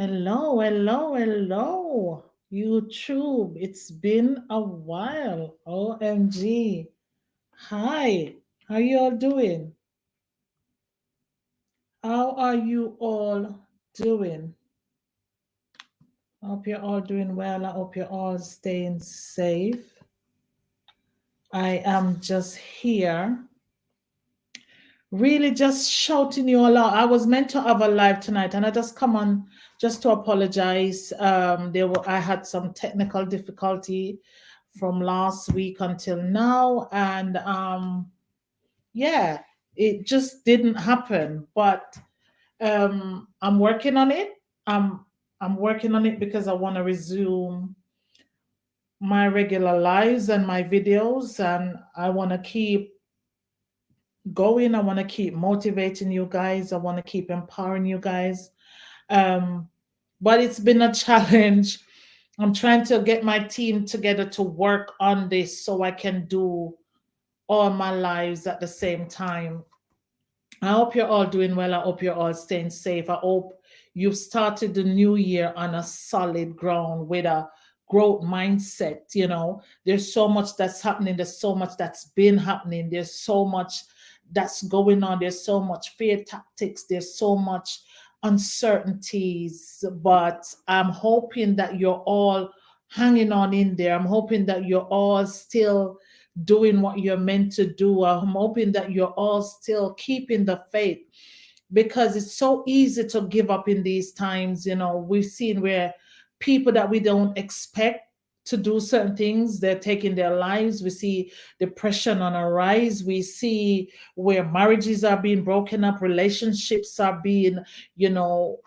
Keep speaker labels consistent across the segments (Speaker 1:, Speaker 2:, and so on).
Speaker 1: Hello, hello, hello, YouTube. It's been a while. OMG. Hi, how you all doing? How are you all doing? I hope you're all doing well. I hope you're all staying safe. I am just here, really just shouting you all out. I was meant to have a live tonight, and I just come on just to apologize. I had some technical difficulty from last week until now, and yeah, it just didn't happen. But I'm working on it. I'm I'm working on it because I want to resume my regular lives and my videos, and I want to keep going. I want to keep motivating you guys. I want to keep empowering you guys. Um, but it's been a challenge. I'm trying to get my team together to work on this so I can do all my lives at the same time. I hope you're all doing well. I hope you're all staying safe. I hope you've started the new year on a solid ground with a growth mindset. There's so much that's happening. There's so much that's been happening. There's so much that's going on. There's so much fear tactics. There's so much uncertainties. But I'm hoping that you're all hanging on in there. I'm hoping that you're all still doing what you're meant to do. I'm hoping that you're all still keeping the faith because it's so easy to give up in these times. We've seen where people that we don't expect to do certain things, they're taking their lives. We see depression on a rise. We see where marriages are being broken up, relationships are being, you know,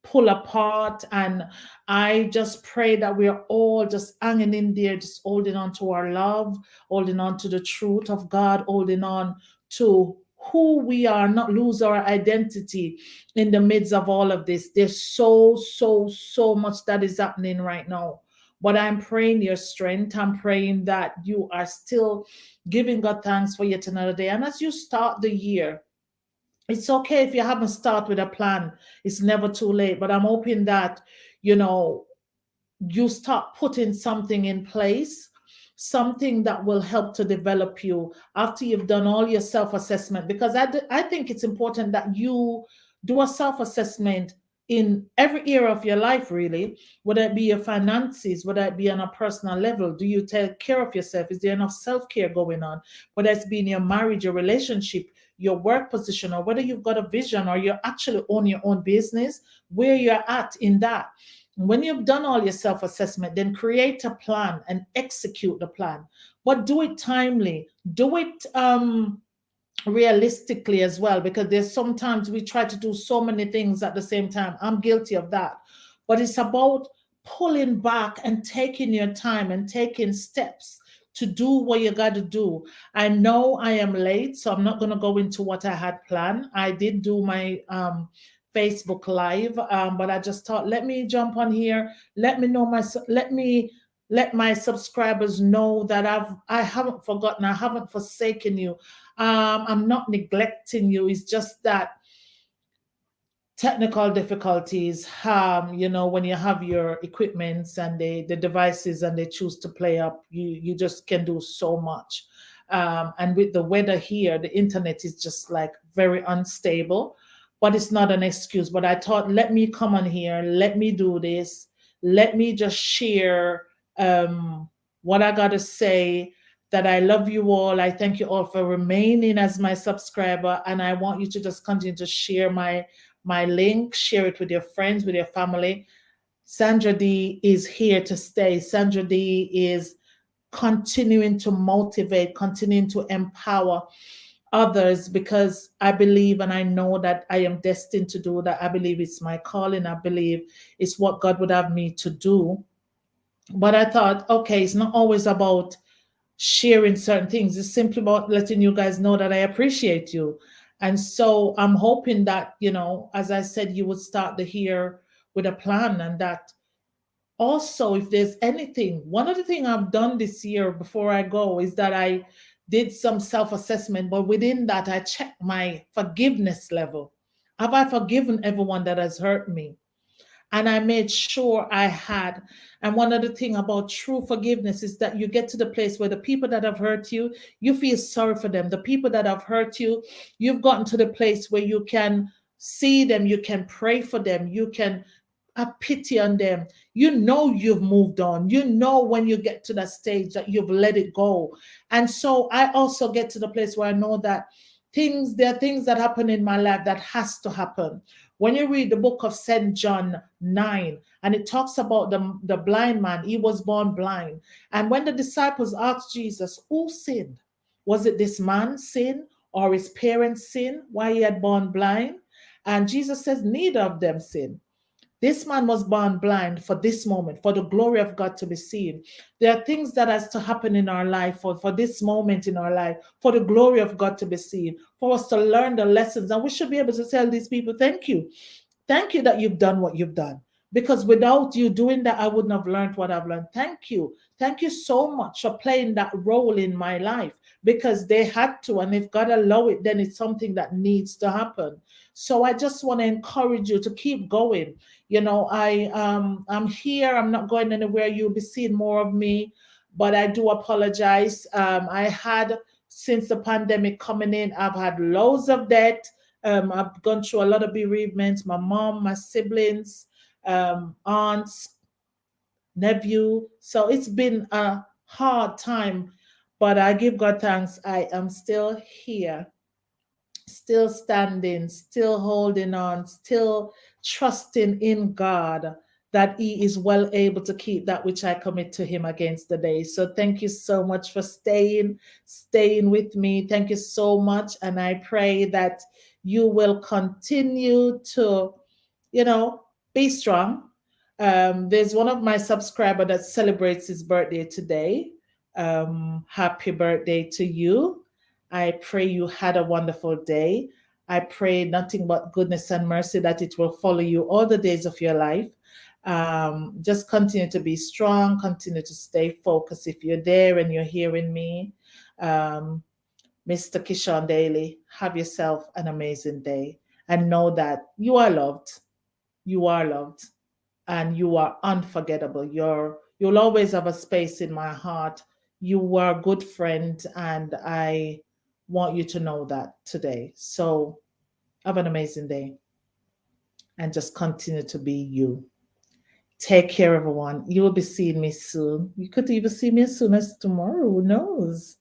Speaker 1: pull apart. And I just pray that we're all just hanging in there, just holding on to our love, holding on to the truth of God, holding on to who we are, not lose our identity in the midst of all of this. There's so much that is happening right now. But I'm praying your strength. I'm praying that you are still giving God thanks for yet another day. And as you start the year, it's okay if you haven't started with a plan. It's never too late. But I'm hoping that, you know, you start putting something in place, something that will help to develop you after you've done all your self assessment. Because I think it's important that you do a self assessment in every area of your life, really, whether it be your finances, whether it be on a personal level. Do you take care of yourself? Is there enough self care going on? Whether it's been your marriage, your relationship, your work position, or whether you've got a vision or you actually own your own business, where you're at in that. When you've done all your self assessment, then create a plan and execute the plan. But do it timely, do it realistically as well, because there's sometimes we try to do so many things at the same time. I'm guilty of that. But it's about pulling back and taking your time and taking steps to do what you got to do. I know I am late, so I'm not going to go into what I had planned. I did do my Facebook Live, but I just thought, let me jump on here. Let my subscribers know that I haven't forgotten, I haven't forsaken you. I'm not neglecting you. It's just that technical difficulties. When you have your equipments and the devices and they choose to play up, you just can do so much. And with the weather here, the internet is just like very unstable, but it's not an excuse. But I thought, let me come on here, let me do this, let me just share what I got to say. That I love you all. I thank you all for remaining as my subscriber, and I want you to just continue to share my link, share it with your friends, with your family. Sandra D is here to stay. Sandra D is continuing to motivate, continuing to empower others, because I believe and I know that I am destined to do that. I believe it's my calling. I believe it's what God would have me to do. But I thought, okay, it's not always about sharing certain things. It's simply about letting you guys know that I appreciate you. And so I'm hoping that, as I said, you would start the year with a plan, and that also, if there's anything, one of the things I've done this year before I go is that I did some self assessment, but within that, I checked my forgiveness level. Have I forgiven everyone that has hurt me? And I made sure I had. And one other thing about true forgiveness is that you get to the place where the people that have hurt you, you feel sorry for them. The people that have hurt you, you've gotten to the place where you can see them, you can pray for them, you can have pity on them. You know you've moved on. You know when you get to that stage that you've let it go. And so I also get to the place where I know that there are things that happen in my life that has to happen. When you read the book of St. John 9, and it talks about the blind man, he was born blind. And when the disciples asked Jesus, who sinned? Was it this man's sin or his parents' sin? Why he had born blind? And Jesus says, neither of them sinned. This man was born blind for this moment, for the glory of God to be seen. There are things that has to happen in our life for this moment in our life, for the glory of God to be seen, for us to learn the lessons. And we should be able to tell these people, thank you. Thank you that you've done what you've done. Because without you doing that, I wouldn't have learned what I've learned. Thank you. Thank you so much for playing that role in my life, because they had to. And if God allow it, then it's something that needs to happen. So I just want to encourage you to keep going. You know, I'm here. I'm not going anywhere. You'll be seeing more of me, but I do apologize. I had, since the pandemic coming in, I've had loads of debt. I've gone through a lot of bereavements. My mom, my siblings, aunts, nephew. So it's been a hard time, but I give God thanks. I am still here, still standing, still holding on, still trusting in God that He is well able to keep that which I commit to Him against the day. So thank you so much for staying with me. Thank you so much. And I pray that you will continue to, be strong. There's one of my subscriber that celebrates his birthday today. Happy birthday to you. I pray you had a wonderful day. I pray nothing but goodness and mercy, that it will follow you all the days of your life. Just continue to be strong, continue to stay focused. If you're there and you're hearing me, Mr. Kishon Daly, have yourself an amazing day, and know that you are loved. You are loved, and you are unforgettable. You'll always have a space in my heart. You are a good friend, and I want you to know that today. So have an amazing day, and just continue to be you. Take care, everyone. You will be seeing me soon. You could even see me as soon as tomorrow. Who knows?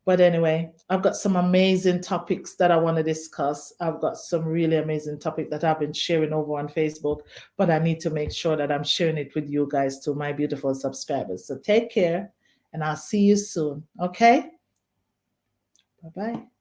Speaker 1: But anyway, I've got some amazing topics that I want to discuss. I've got some really amazing topic that I've been sharing over on Facebook, but I need to make sure that I'm sharing it with you guys too, my beautiful subscribers. So take care, and I'll see you soon. Okay? Bye-bye.